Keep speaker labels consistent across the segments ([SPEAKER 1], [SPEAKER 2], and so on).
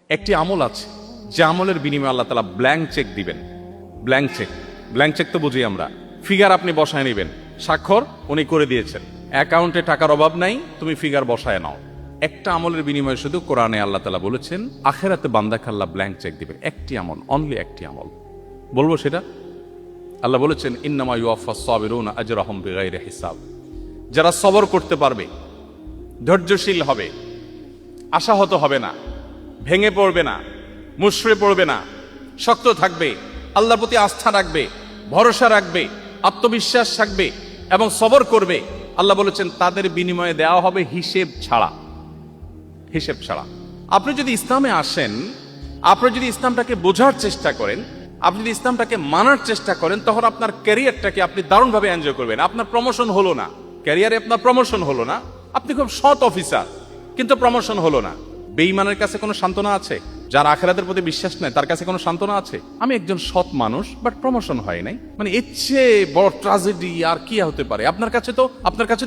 [SPEAKER 1] একটি আমল আছে যে আমলের বিনিময়ে আল্লাহ তাআলা ব্ল্যাঙ্ক চেক দিবেন। ব্ল্যাঙ্ক চেক তো বুঝি আমরা, ফিগার আপনি বসায় নেবেন, স্বাক্ষর উনি করে দিয়েছেন, অ্যাকাউন্টে টাকার অভাব নাই, তুমি ফিগার বসায় নাও। একটা আমলের বিনিময়ে শুধু কোরআনে আল্লাহ তাআলা বলেছেন আখিরাতে বান্দাকে আল্লাহ ব্ল্যাঙ্ক চেক দিবেন। একটি আমল, অনলি একটি আমল। বলবো সেটা? আল্লাহ বলেছেন ইন্নামা ইউওয়াফাস সাবিরুনা আজরাহুম বিগাইরি হিসাব। যারা সবর করতে পারবে, ধৈর্যশীল হবে, আশাহত হবে না, ভেঙে পড়বে না, মুশড়ে পড়বে না, শক্ত থাকবে, আল্লাহর প্রতি আস্থা রাখবে, ভরসা রাখবে, আত্মবিশ্বাস রাখবে এবং সবর করবে, আল্লাহ বলেছেন তাদের বিনিময়ে দেওয়া হবে হিসেব ছাড়া। হিসেব ছাড়া। আপনি যদি ইসলামে আসেন, আপনি যদি ইসলামটাকে বোঝার চেষ্টা করেন, আপনি যদি ইসলামটাকে মানার চেষ্টা করেন, তখন আপনার ক্যারিয়ারটাকে আপনি দারুণভাবে এনজয় করবেন। আপনার প্রমোশন হলো না, ক্যারিয়ারে আপনার প্রমোশন হলো না, আপনি খুব সৎ অফিসার কিন্তু প্রমোশন হলো না। বেঈমানের কাছে কোনো সান্ত্বনা আছে? যার আখিরাতের প্রতি বিশ্বাস নেই তার কাছে কোনো সান্ত্বনা আছে? আমি একজন সৎ মানুষ বাট প্রমোশন হয় নাই, মানে এর চেয়ে বড় ট্র্যাজেডি আর কি হতে পারে? আপনার কাছে তো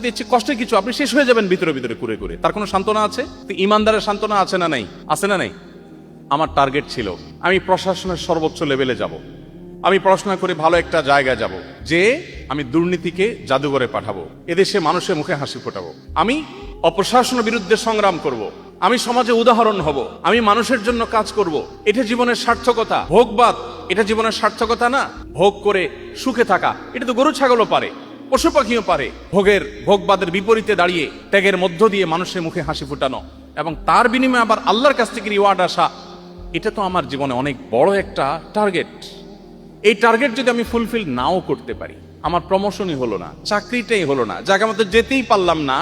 [SPEAKER 1] এর চেয়ে কষ্টের কিছু, আপনি শেষ হয়ে যাবেন ভিতরে ভিতরে করে করে। তার কোনো সান্ত্বনা আছে? তো ইমানদারের সান্ত্বনা আছে না নাই? আছে না নাই? আমার টার্গেট ছিল আমি প্রশাসনের সর্বোচ্চ লেভেলে যাব, আমি পড়াশোনা করে ভালো একটা জায়গায় যাব, যে আমি দুর্নীতিকে জাদুঘরে পাঠাবো, এদেশে মানুষের মুখে হাসি ফোটাবো, আমি অপ্রশাসনের বিরুদ্ধে সংগ্রাম করব, আমি সমাজে উদাহরণ হব, আমি মানুষের জন্য কাজ করব। এটা জীবনের সার্থকতা। ভোগবাদ এটা জীবনের সার্থকতা না। ভোগ করে সুখে থাকা এটা তো গরু ছাগলও পারে, পশু পাখিও পারে। ভোগবাদের বিপরীতে দাঁড়িয়ে ত্যাগের মধ্য দিয়ে মানুষের মুখে হাসি ফোটানো এবং তার বিনিময়ে আবার আল্লাহর কাছ থেকে রিওয়ার্ড আসা, এটা তো আমার জীবনে অনেক বড় একটা টার্গেট। এই টার্গেট যদি আমি ফুলফিল নাও করতে পারি, আমার প্রমোশনই হলো না, চাকরিটাই হলো না, জায়গা মতো যেতেই পারলাম না,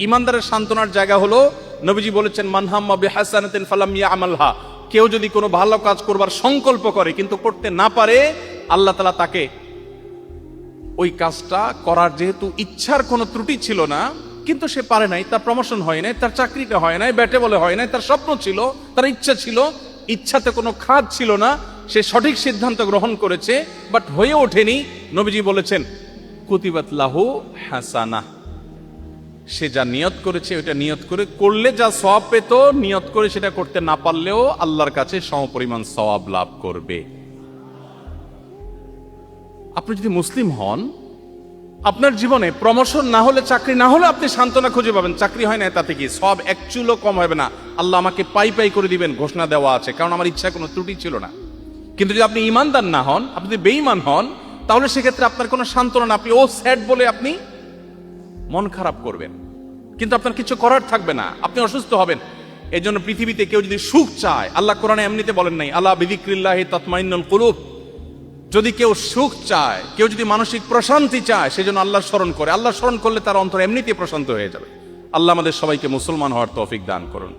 [SPEAKER 1] ইমানদারের সান্ত্বনার জায়গা হলো নবীজি বলেছেন মানহাম্মা বিহাসানাতিন ফালাম ইয়ামালহা। কেউ যদি কোনো ভালো কাজ করবার সংকল্প করে কিন্তু করতে না পারে, আল্লাহ তাআলা তাকে ওই কাজটা করার যেহেতু ইচ্ছার কোনো ত্রুটি ছিল না, কিন্তু সে পারে নাই, তার প্রমোশন হয় নাই, তার চাকরিটা হয় নাই, ব্যাটে বলে হয় নাই, তার স্বপ্ন ছিল, তার ইচ্ছা ছিল, ইচ্ছাতে কোনো খাদ ছিল না, সে সঠিক সিদ্ধান্ত গ্রহণ করেছে বাট হয়ে ওঠেনি। নবীজি বলেছেন কুতিবাত লাহু হাসানাহ। সে যা নিয়ত করেছে ওটা নিয়ত করে করলে যা সওয়াব পেত, নিয়ত করে সেটা করতে না পারলেও আল্লাহর কাছে সমপরিমাণ সওয়াব লাভ করবে। আপনি যদি মুসলিম হন, আপনার জীবনে প্রমোশন না হলে, চাকরি না হলে আপনি সান্ত্বনা খুঁজে পাবেন। চাকরি হয় না তাতে কি সব এক চুলও কম হবে না, আল্লাহ আমাকে পাই পাই করে দিবেন, ঘোষণা দেওয়া আছে, কারণ আমার ইচ্ছা কোনো ত্রুটি ছিল না। কিন্তু যদি আপনি ইমানদার না হন, আপনি যদি বেঈমান হন, তাহলে সেক্ষেত্রে আপনার কোনো সান্ত্বনা না, আপনি ও স্যাড বলে আপনি মন খারাপ করবেন, কিন্তু আপনার কিছু করার থাকবে না, আপনি অসুস্থ হবেন। এই জন্য পৃথিবীতে কেউ যদি সুখ চায়, আল্লাহ কোরআনে এমনিতে বলেন নাই আলা বিযিকরিল্লাহি তাতমাইন্নুল কুলুব, যদি কেউ সুখ চায়, কেউ যদি মানসিক প্রশান্তি চায়, সেজন্য আল্লাহ স্মরণ করে। আল্লাহ স্মরণ করলে তার অন্তর এমনিতেই প্রশান্ত হয়ে যাবে। আল্লাহ আমাদের সবাইকে মুসলমান হওয়ার তৌফিক দান করুন।